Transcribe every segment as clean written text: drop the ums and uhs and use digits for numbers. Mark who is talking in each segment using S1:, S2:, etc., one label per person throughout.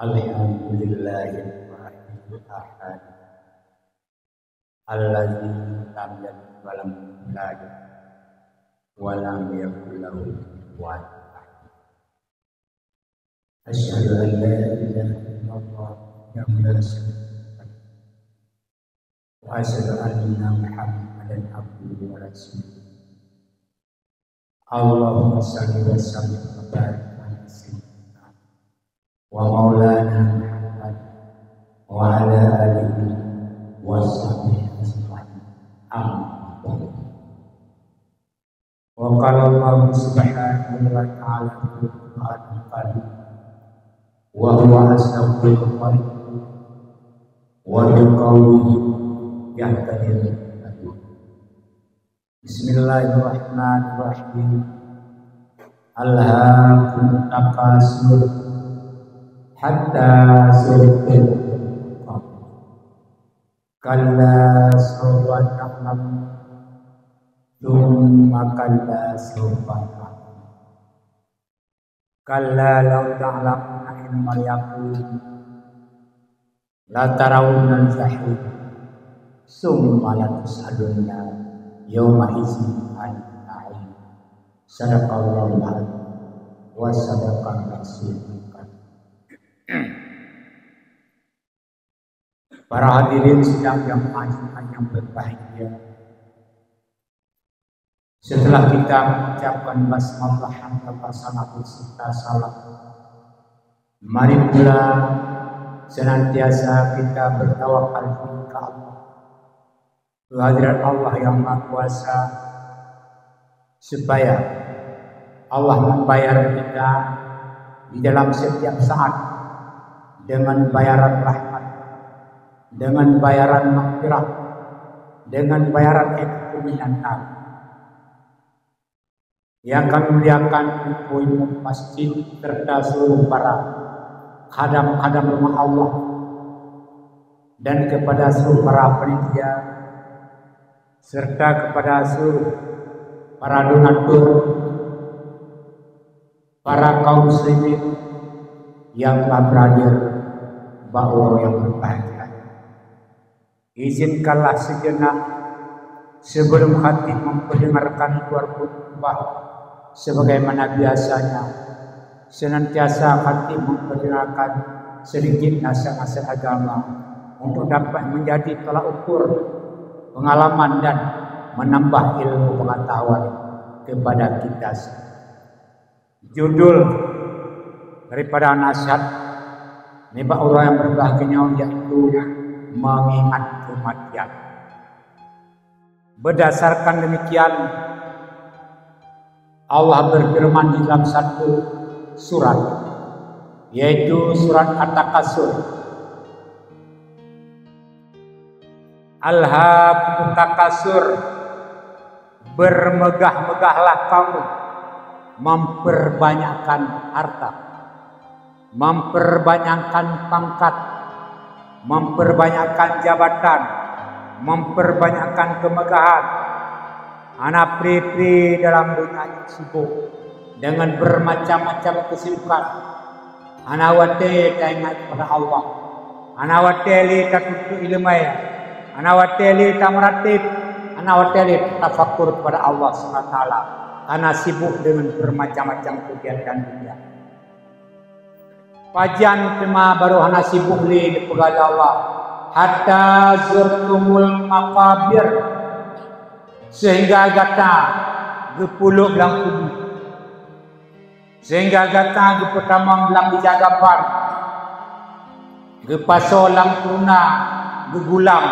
S1: Alhamdulillahil ahad alladzi lam yalid wa lam yulad wa lam yakul lahu kufuwan ahad. Asyhadu an la ilaha illallah wahdahu la syarika lahu wa asyhadu anna Muhammadan abduhu wa rasuluh. Allahumma shalli wa sallim wa barik ala sayyidina wa maulana Muhammad wa ala alihi wa sahbihi ajma'in. Amma ba'du. Wa qala Allah subhanahu wa ta'ala fil Qur'anil Karim wa huwa asdaqul qa'ilin wa biqawlihi yahtadil. Bismillahirrahmanirrahim. Alhaakum takasur hatta zurtum kalla sawfa ta'lamun thumma kalla sawfa ta'lamun kalla law ta'lamuna ilmal yaqin la tarawunna al-jahim summa la tus'alunna yawma idzin 'anil na'im. Sadaqallahu al-'azim wa sadaqar rasulul karim. Para hadirin sidang jamaah yang berbahagia, setelah kita mengucapkan basmalah hamdan wassalatu serta salam, mari pula senantiasa kita bertawakal kepada Allah, kehadirat Allah yang Maha Kuasa, supaya Allah membayar kita di dalam setiap saat dengan bayaran rahmat, dengan bayaran maghfirah, dengan bayaran minan nar. Yang kami muliakan ibu-ibu masjid serta seluruh para khadam-khadam rumah Allah dan kepada seluruh para panitia serta kepada seluruh para donatur, para kaum muslimin yang telah berhadir, bahwa yang berbahagia. Izinkanlah sejenak sebelum hati memperdengarkan khutbah, sebagaimana biasanya senantiasa hati memperdengarkan sedikit nasihat-nasihat agama untuk dapat menjadi tolak ukur pengalaman dan menambah ilmu pengetahuan kepada kita. Judul daripada nasihat nibah Allah yang berbahagia yaitu mengingat kematian. Berdasarkan demikian, Allah berfirman di dalam satu surat, yaitu surat At-Takasur. Alhaakum takasur, bermegah-megahlah kamu memperbanyakkan harta, memperbanyakkan pangkat, memperbanyakkan jabatan, memperbanyakkan kemegahan. Anak pri-pri dalam dunia sibuk dengan bermacam-macam kesibukan. Anak wate ingat kepada Allah, anak wate li tatutu ilmaya, anak wateli tamratib, anak wateli tafakur kepada Allah SWT, karena sibuk dengan bermacam-macam kegiatan dunia. Pajan cuma baru hana sibuk li kepada Allah, hatta zurtumul maqabir, sehingga gata gepuluk belang kubur, sehingga gata gepetamang belang dijagapan, gepaso lang tuna, gegulam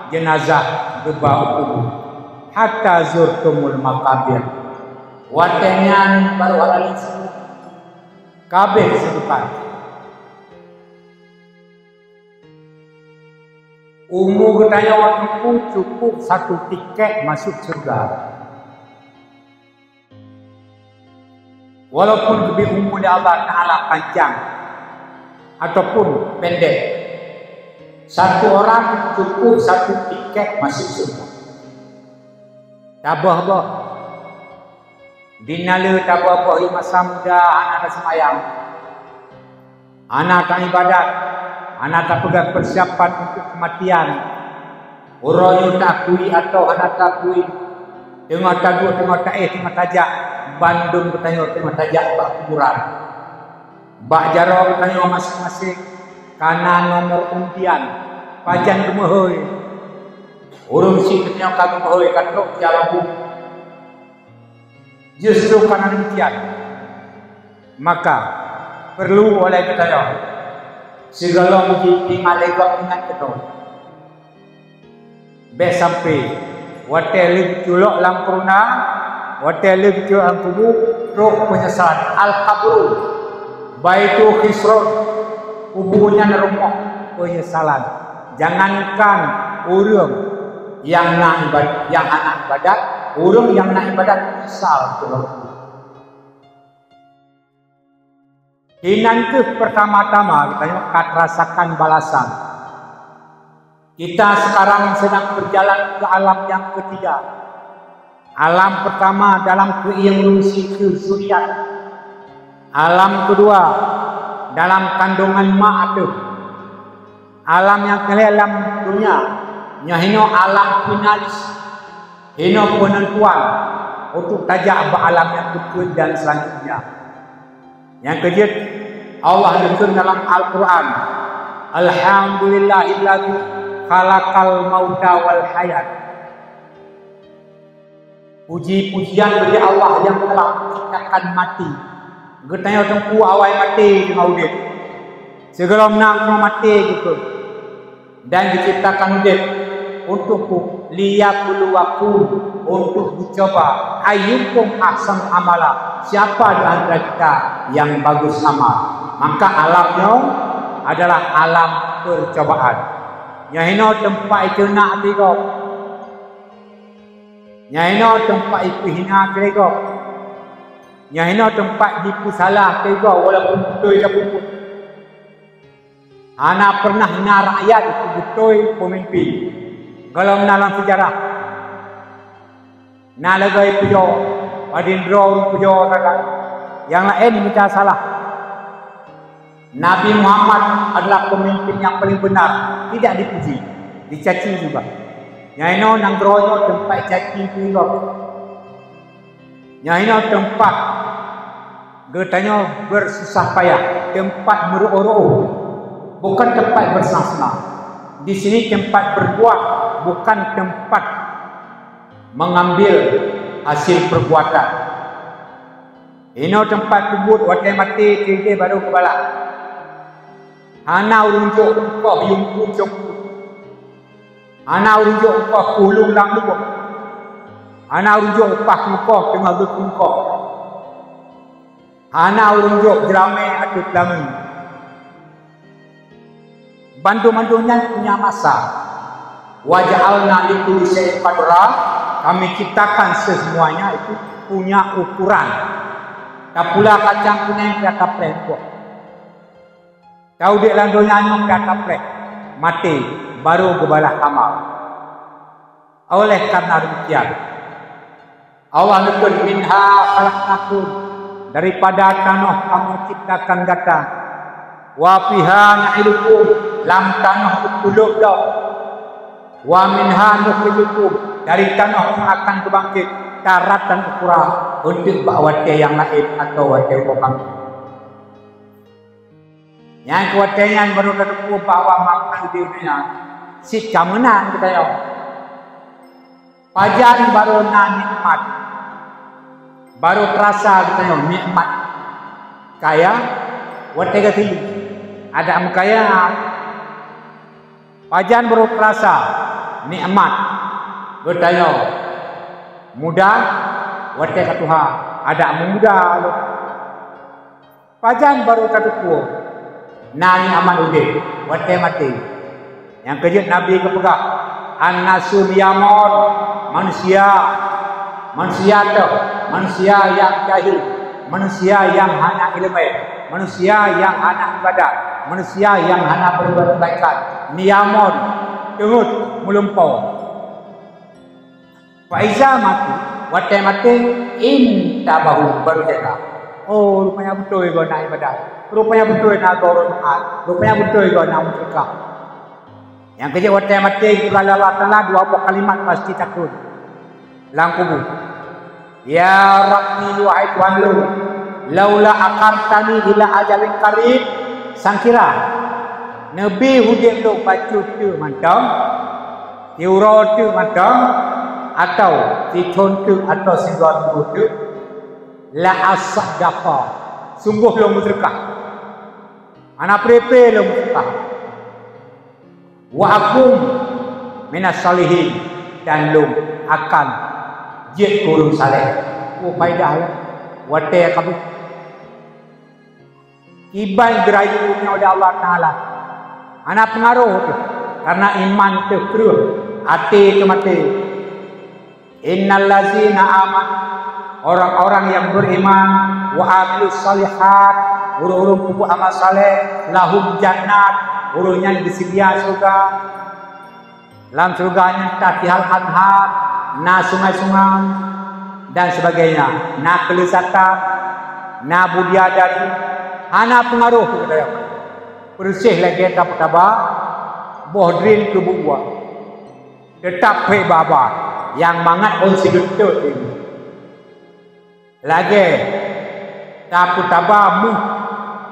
S1: jenazah gebau hatta zurtumul maqabir. Watenyan baru halal kabeh sebutan. Umur katanya waktu cukup satu tiket masuk surga. Walaupun lebih umur Allah Ta'ala panjang ataupun pendek, satu orang cukup satu tiket masuk surga. Tabah-bah dinala tabah-bah masa muda anak semayang Anak tak ibadat, anak tak pegang persiapan untuk kematian. Orang tak akui atau anak tak akui. Tengah tajuk, tengah taih, tengah tajak. Bandung bertanya, tengah tajak bak kuburan. Bak jaro bertanya masing-masing. Karena nomor undian. Pajan gemahoi. Urung si ketanya kagum gemahoi. Katok jalabu. Justru karena demikian. Maka perlu oleh kita segala menjadi malaikat ingat kita. Bes sampai watelik julok lampurna, watelik julok kubu, roh penyesalan al-qabru, baitu khisron, kubunya nerumah penyesalan. Jangankan urang yang nak ibadat, yang anak ibadat, urang yang nak ibadat menyesal tu. Nanti pertama-tama kita akan rasakan balasan. Kita sekarang sedang berjalan ke alam yang ketiga. Alam pertama dalam keilmusi kesurian. Alam kedua dalam kandungan mak atuh. Alam yang kedua alam dunia. Nyahino alam finalis. Hino penentuan untuk tajak alam yang kedua dan selanjutnya. Yang ketiga, Allah berfirman dalam Al-Quran, Alhamdulillahilladzi khalaqal mauta wal hayat. Puji-pujian bagi Allah yang telah menciptakan mati. Getanya tempu awal mati di maudit. Segera menang mati gitu. Dan diciptakan udit untukku liyabluwakum, untuk dicoba ayyukum ahsan amala, siapa di antara kita yang bagus amal. Maka alamnya adalah alam percobaan. Nyahino tempat itu nak tiga, nyahino tempat itu hina tiga, nyahino tempat itu salah tiga, walaupun betul ya betul. Anak pernah hina rakyat itu betul pemimpin. Kalau dalam sejarah, nalagai pujo, padindro pujo kakak, yang lain minta salah. Nabi Muhammad adalah pemimpin yang paling benar, tidak dipuji, dicaci juga. Yang ini nanggroyo tempat caci juga. Yang ini tempat getanya bersusah payah, tempat meru'uru'u, bukan tempat bersenang-senang. Di sini tempat berbuat, bukan tempat mengambil hasil perbuatan. Ini tempat kubur, wadah mati, kiri baru kepala. Ana urunjuk kau yung pucuk. Ana urunjuk kau kulung lang lupa. Ana urunjuk pak kau tengah dukung kau. Ana urunjuk jerame atut lamun. Bantu-bantunya punya masa. Waja'alna likulli syai'in qadra, kami ciptakan semuanya itu punya ukuran. Tak pula kacang kuning kata prempok. Kau dek landonya nyong kata prek, mati baru gebalah kamal. Oleh karena demikian, Allah nukun minha khalaqnakum, daripada tanah kamu ciptakan gata. Wa fiha na'idukum, lam tanah ukuluk dah. Wa minha nukhrijukum, dari tanah yang akan kebangkit taratan ukuran untuk bakwate yang lain atau wate kokang. Yang kuatnya baru ketemu bawa makan di dunia, si kamenan kita ya. Pajan baru nikmat, baru terasa kita ya nikmat. Kaya, wate kati, ada kaya. Pajan baru terasa nikmat, bertanya mudah, wate katuha, ada muda. Pajan baru katuku. Nani aman ude, wate mati. Yang kejut Nabi kepegah, an-nasu yamun, manusia yang jahil, manusia yang hana ilmu, manusia yang hana ibadat, manusia yang hana berbuat kebaikan. Niyamun, tengut melumpau. Faiza mati, wate mati, intabahu baru jaga. Oh, rupanya betul ibu nak ibadat. Rupanya betul nak orang Jumaat. Rupanya betul juga nak musyrikah. Yang kerja waktu mati kalau Allah Taala dua kalimat pasti takut. Langkubu. Ya Rabbi wahai Tuhanku, laula akartani ila ajalin qarib, sangkira Nabi Hudib tu baca tu mantang, diurau tu mantang, atau diton tu atau singgon tu, la asaddaqa, sungguh lo musyrikah. Anak prepe lo musyrikah. Wa akum minas salihin, dan lo akan jid kurung saleh. Oh faidah lah. Wate kamu. Iban gerayu oleh Allah Taala. Anak pengaruh tu. Karena iman tu keruh. Hati tu mati. Innal lazina aman. Orang-orang yang beriman wa amilus salihat, urung-urung pupuk amal saleh, lahum jannat, urungnya disedia surga. Dalam surganya tatihal anhar, na sungai-sungai dan sebagainya, na kelezatan, na budiadari, ana pengaruh kepada apa? Bersih lagi dapat apa? Bohdrin ke buah, tetap pe baba yang mangat on sigutut ini. Lagi dapat apa mu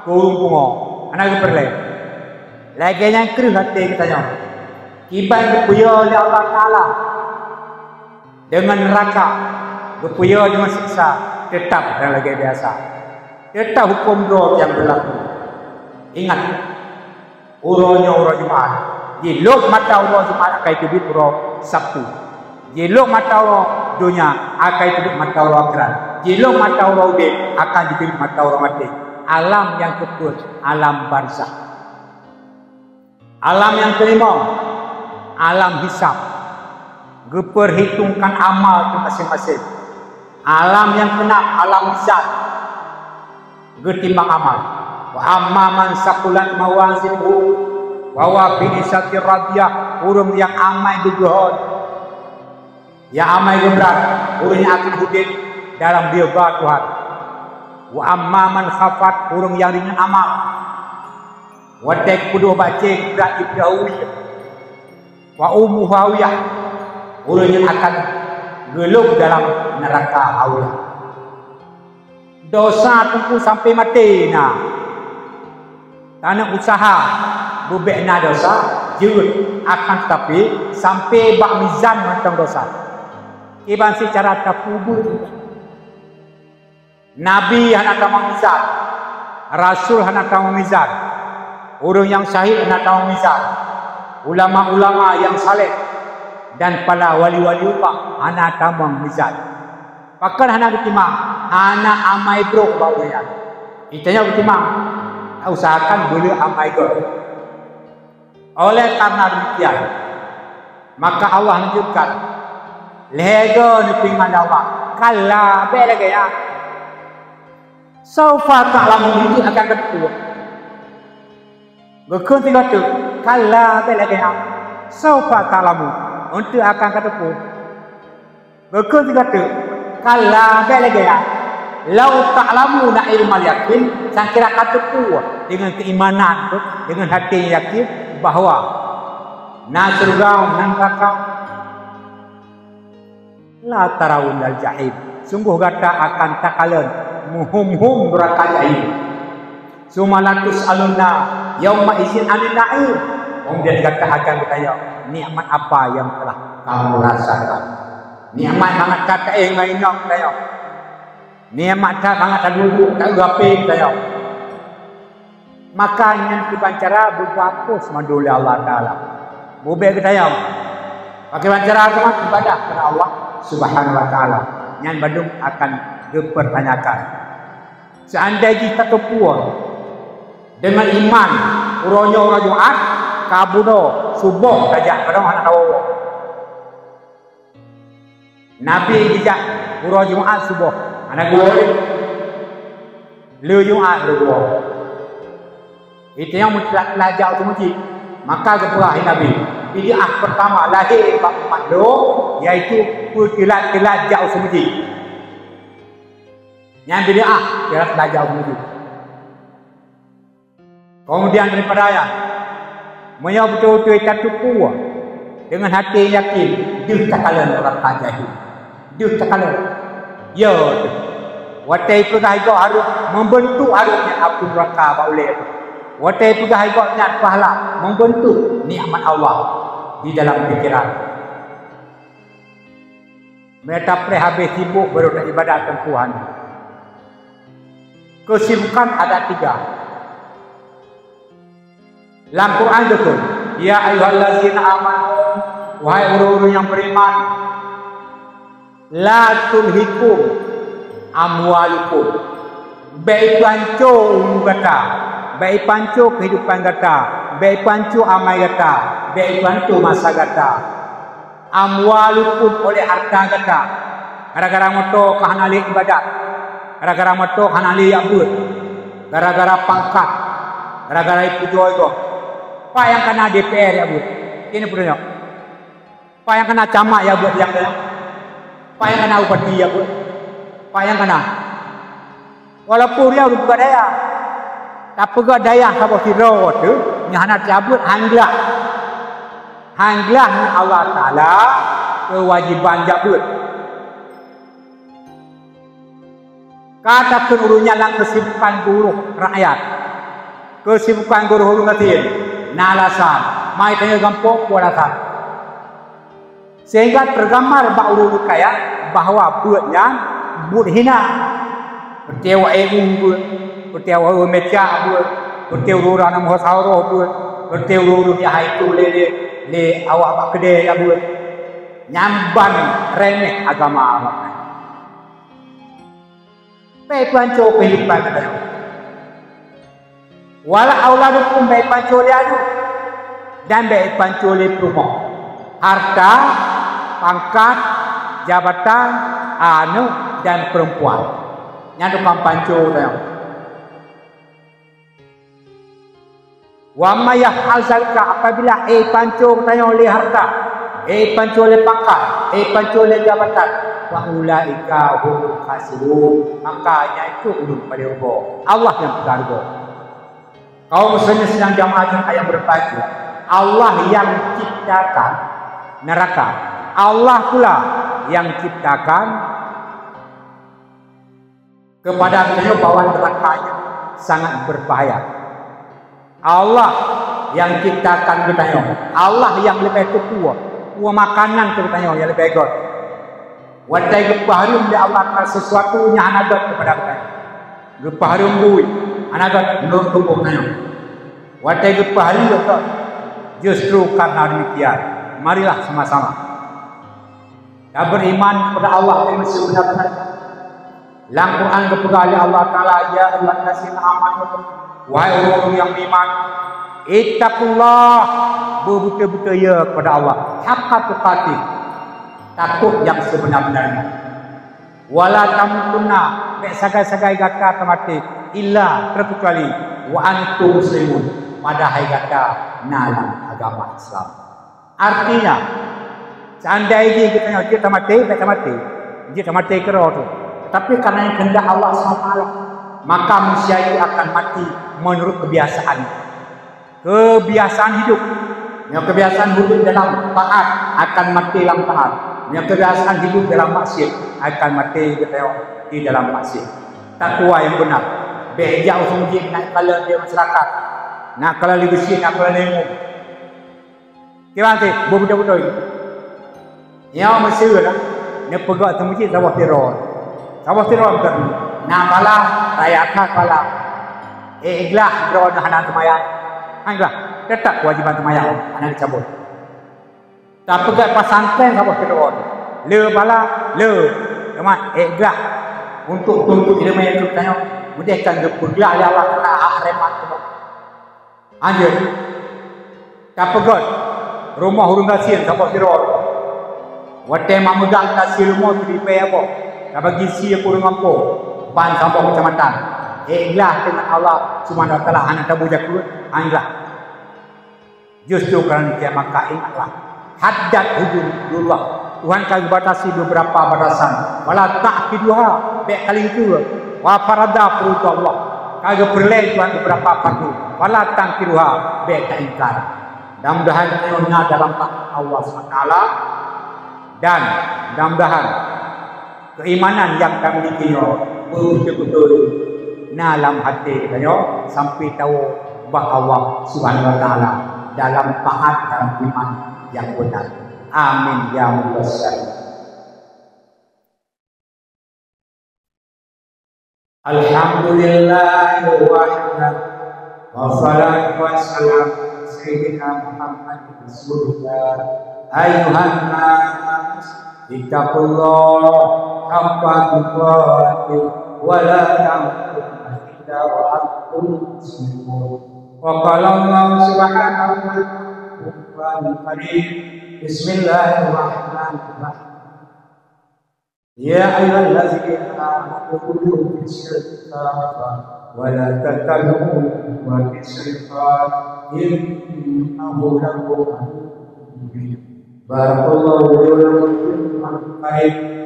S1: kurung bungo, anak perle. Lagi yang kerih hati katanya, kiban kepuya oleh Allah Taala. Dengan neraka, berpuya dengan siksa, tetap dan lagi biasa. Tetap hukum roh yang berlaku. Ingat, urangnya orang Jumaat. Jiluk mata orang Jumaat akan itu roh Sabtu. Jiluk mata orang dunia akan itu mata orang akhirat. Jiluk mata orang udip akan itu mata orang mati. Alam yang kekal, alam barzakh. Alam yang kelima, alam hisab. Perhitungkan amal itu masing-masing. Alam yang kena, alam hisab. Timbang amal. Wa amma man saqulat mawazinuhu wa huwa fi isati radiyah, urang yang amai duguhon. Yang amai berat, urangnya akan hudin dalam dirga Tuhan. Wa amma man khafat, urang yang ringan amal. Wa tek kudu baca berat ibrawi. Wa ummu hawiyah, orang yang akan geluk dalam neraka hawiyah. Dosa tunggu sampai mati nah. Tanah usaha bubekna dosa jurut akan tapi sampai bak mizan tentang dosa. Iban secara takubur. Nabi hendak tahu mizan. Rasul hendak tahu mizan. Orang yang syahid hendak tahu mizan. Ulama-ulama yang saleh dan para wali-wali Allah anak tamang mizan. Pakar anak ketimang, anak amai bro bawanya. Itanya ketimang, usahakan boleh amai bro. Oleh karena demikian, maka Allah menunjukkan lego nipingan Allah. Kala belage ya. Saufa ta'lamu itu akan ketemu. Bekun tiga tu, kala belage ya. Saufa ta'lamu untuk akan ketemu. Bekun tiga tu, kala belage ya. Lau ta'lamu na ilmal yakin, sang kira ketemu dengan keimanan tu, dengan hati yang yakin bahawa na surga nan neraka la tarawun al jahim, sungguh kata akan takalan muhum neraka jahim. Sumalatus alunna yauma izin anin na'im, kemudian kata akan bertanya nikmat apa yang telah kamu rasakan. Nikmat sangat kata main nyok saya. Nikmat sangat dulu tak gape saya. Makanya kita cara berbagus mandul Allah Taala. Bube kita yang pakai cara cuma ibadah kepada Allah Subhanahu wa taala. Yang badung akan dipertanyakan. Seandainya kita kepuas dengan iman, uronyo orang Jumat, kabudo, subuh saja pada anak tahu. Nabi dijak uron Jumat subuh, anak gue, lu Jumat lu. Itu yang belajar untuk masjid. Maka kepulahi Nabi. Bid'ah pertama lahir empat do, yaitu kilat jauh semedi. Yang bid'ah kilat belajar untuk masjid. Kemudian daripada ayat, menyau betul-betul satu kuah dengan hati yakin, dia takalan orang tajahil. Dia takalan. Ya, watai pegah igak harus membentuk harusnya aku neraka boleh. Watai pegah igak niat pahala membentuk nikmat Allah di dalam fikiran. Mereka habis sibuk baru nak ibadat Tuhan. Kesibukan ada 3. Dalam Quran itu, ya ayyuhallazina amanu, wahai orang-orang yang beriman, la tulhikum amwalukum, baik panco kata, baik panco kehidupan kata, baik panco amai kata, baik panco masa kata, amwalukum oleh harta kata, gara-gara moto kahanali ibadat, gara-gara moto kahanali abud, gara-gara pangkat, gara-gara itu jodoh. Pak yang kena DPR ya bu, ini punya. Pak yang kena camat ya bu, yang kena. Pak yang kena upati ya bu, Pak yang kena. Walaupun dia udah daya, tapi gak daya sama siro tu, nyana cabut hanglah Allah Taala kewajiban cabut. Kata kenurunya lang kesibukan guru rakyat, kesibukan guru hulu ngatin. Nalasan, mai tanya gampok walasan. Sehingga tergambar bahawa kaya bahawa buatnya buat hina. Bertewa buat, bertewa meja buat, bertewa orang nama sauro buat, bertewa dia itu le awak pak kedai buat. Nyamban remeh agama awak. Baik panco kehidupan kita. Wala auladukum baik pancole adu dan baik pancole rumah, harta, pangkat, jabatan, anu dan perempuan. Yang tukang pancole. Wa ma yaf'al zalika, apabila pancole tanya oleh harta, pancole pangkat, pancole jabatan, wa ulaika humul khasirun, makanya itu ulun pada Allah yang berharga. Kaum muslimin sedang jamaah ayat berbagi. Allah yang ciptakan neraka. Allah pula yang ciptakan kepada beliau bahwa nerakanya sangat berbahaya. Allah yang ciptakan kita. Allah yang lebih tua. Tua makanan kita yang lebih baik. Wadai gepaharum di Allah sesuatu yang anagat kepada kita. Gepaharum bui. Anagat menurut tubuh nanya. Watai gepahari doktor. Justru karena demikian, marilah sama-sama kita beriman kepada Allah yang sebenar-benar. Dalam Quran kepada Allah Taala, ya ayyuhallazina amanu, wahai orang yang beriman, ittaqullah, betul-betul ya kepada Allah, haqqa tuqatih, takut yang sebenar-benarnya. Wala tamutunna, sagai-sagai kata mati, illa terkecuali wa antum muslimun, pada kata nalang agama Islam. Artinya seandainya kita mati kerana tu, tetapi karena yang kehendak Allah SWT, maka manusia itu akan mati menurut kebiasaan hidup. Yang kebiasaan hidup dalam taat akan mati dalam taat. Yang kebiasaan hidup dalam maksiat akan mati di dalam maksiat. Takwa yang benar. Behjau sumjik nak kala dia masyarakat. Nak kala li besi, nak kala lemu. Kira nanti betul-betul. Yang masih lah. Ni pegak sumjik sawah tirol. Sawah tirol kan. Nak kala rayakan kala. Ikhlas drone hanan semayang. Ikhlas. Tetap kewajiban semayang anak dicabut. Tak pegat pasangkan sawah tirol. Le bala, le. Cuma ikhlas. Untuk ilmu yang kita tanya. Mudah kan bergelah ya Allah kena akhirat tu. Anjir. Tak pegat. Rumah hurung dasir sawah tirol. Watai mamudah dasir rumah tu dipe apa? Tak bagi si aku dengan apa? Ban sambung kecamatan. Ikhlas dengan Allah Subhanahu wa taala anak tabu jakut. Ikhlas. Justru kerana dia maka ingatlah. Haddad hududullah. Tuhan akan batasi beberapa batasan. Wala ta'kiduha. Baik kali itu. Wa farada furud Allah. kagak perlu tuan beberapa padu wala tangkiruha beta ingkar. Mudah-mudahan ilmunya dalam Allah SWT dan mudah-mudahan keimanan yang kami miliki betul-betul dalam hati kayo sampai tahu bahwa Allah Subhanahu wa taala dalam taat dalam iman yang benar. Amin ya mubasyir. Alhamdulillah wahda wassalatu wassalamu Sayyidina Muhammad Rasulullah. Ayuhan nas ittaqullah haqqa tuqatih wa la tamutunna illa wa antum muslimun. Wa qala Allah subhanahu wa ta'ala Bismillahirrahmanirrahim. Ya ayyuhallazina amanu khudhu bis-sirri wa la tattabi'u syaitan innahu lakum mubin. Barakallahu li wa lakum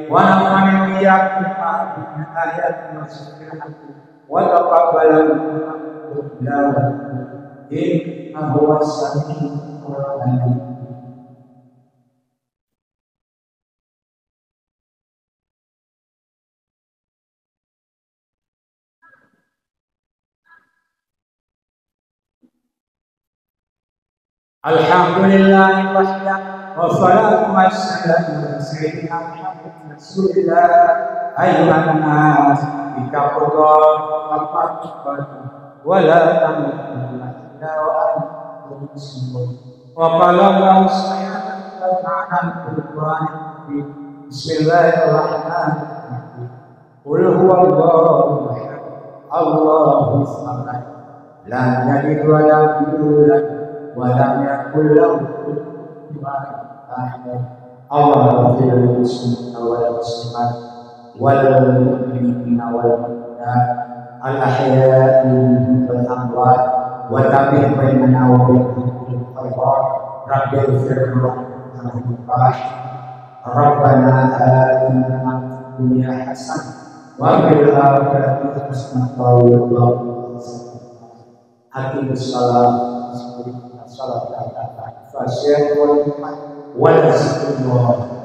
S1: wa nafa'ani wa iyyakum bi ayatin wa sirrin wa taqabbal minna innahu was-sami'ul 'alim. Alhamdulillah wahda wassalatu wassalamu ala sayyidina Muhammad Rasulillah. Ayyuhan nas ittaqullah haqqa tuqatih wa la tamutunna illa wa antum muslimun. Wa qala Allah subhanahu wa ta'ala Bismillahirrahmanirrahim. Qul huwallahu ahad Allahu samad lam yalid wa lam yulad walam yakul lahu kufuwan ahad. Allahumma shalli ala Muhammad wal mu'minina wal mu'minat al ahya'i wal amwat wa tabi'in bainana wa bainahum khairat. Rabbil firman Rabbana atina fid dunya hasanah wa fil akhirati hasanah wa qina adzabannar. Salat al-Fatihah wal zikrullah.